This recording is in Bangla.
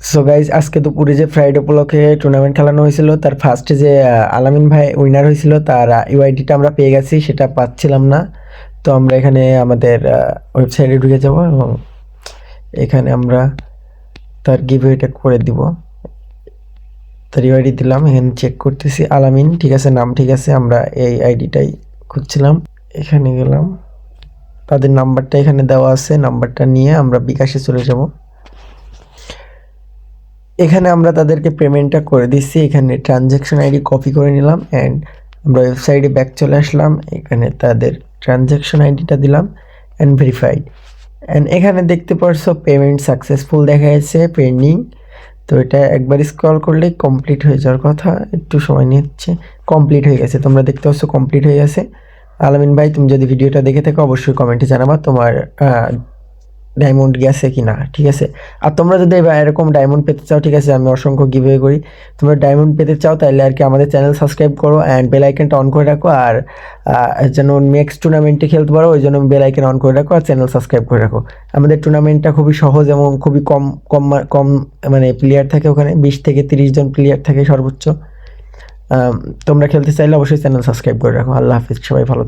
সো গাইজ আজকে দুপুরে যে ফ্রাইডে উপলক্ষে টুর্নামেন্ট খেলানো হয়েছিল তার ফার্স্টে যে আলামিন ভাই উইনার হয়েছিল তার ইউআইডিটা আমরা পেয়ে গেছি, সেটা পাচ্ছিলাম না। তো আমরা এখানে আমাদের ওয়েবসাইটে ঢুকে যাব এবং এখানে আমরা তার গিভওয়েটা করে দিব। তার ইউআইডি দিলাম, এখানে চেক করতেছি আলামিন ঠিক আছে, নাম ঠিক আছে। আমরা এই আইডিটাই খুঁজছিলাম, এখানে গেলাম, তাদের নাম্বারটা এখানে দেওয়া আছে, নাম্বারটা নিয়ে আমরা বিকাশে চলে যাব। এখানে আমরা তাদেরকে পেমেন্টটা করে দিচ্ছি, এখানে ট্রানজ্যাকশন আইডি কপি করে নিলাম অ্যান্ড আমরা ওয়েবসাইটে ব্যাক চলে আসলাম, এখানে তাদের ট্রানজ্যাকশন আইডিটা দিলাম অ্যান্ড ভেরিফাইড। অ্যান্ড এখানে দেখতে পারছো পেমেন্ট সাকসেসফুল দেখা যাচ্ছে, পেন্ডিং। তো এটা একবার স্ক্রল করলেই কমপ্লিট হয়ে যাওয়ার কথা, একটু সময় নিচ্ছে। কমপ্লিট হয়ে গেছে, তোমরা দেখতে পাচ্ছ কমপ্লিট হয়ে গেছে। আলামিন ভাই, তুমি যদি ভিডিওটা দেখে থাকো অবশ্যই কমেন্টে জানাবা তোমার ডায়মন্ড গেছে কি না, ঠিক আছে। আর তোমরা যদি এরকম ডায়মন্ড পেতে চাও, ঠিক আছে, আমি অসংখ্য গিভওয়ে করি, তোমরা ডায়মন্ড পেতে চাও তাহলে আর কি আমাদের চ্যানেল সাবস্ক্রাইব করো অ্যান্ড বেল আইকনটা অন করে রাখো। আর যেন নেক্সট টুর্নামেন্টে খেলতে পারো ওই জন্য বেল আইকন অন করে রাখো আর চ্যানেল সাবস্ক্রাইব করে রাখো। আমাদের টুর্নামেন্টটা খুবই সহজ এবং খুবই কম কম কম মানে প্লেয়ার থাকে, ওখানে 20 থেকে 30 জন প্লেয়ার থাকে সর্বোচ্চ। তোমরা খেলতে চাইলে অবশ্যই চ্যানেল সাবস্ক্রাইব করে রাখো। আল্লাহ হাফিজ, সবাই ভালো থাকো।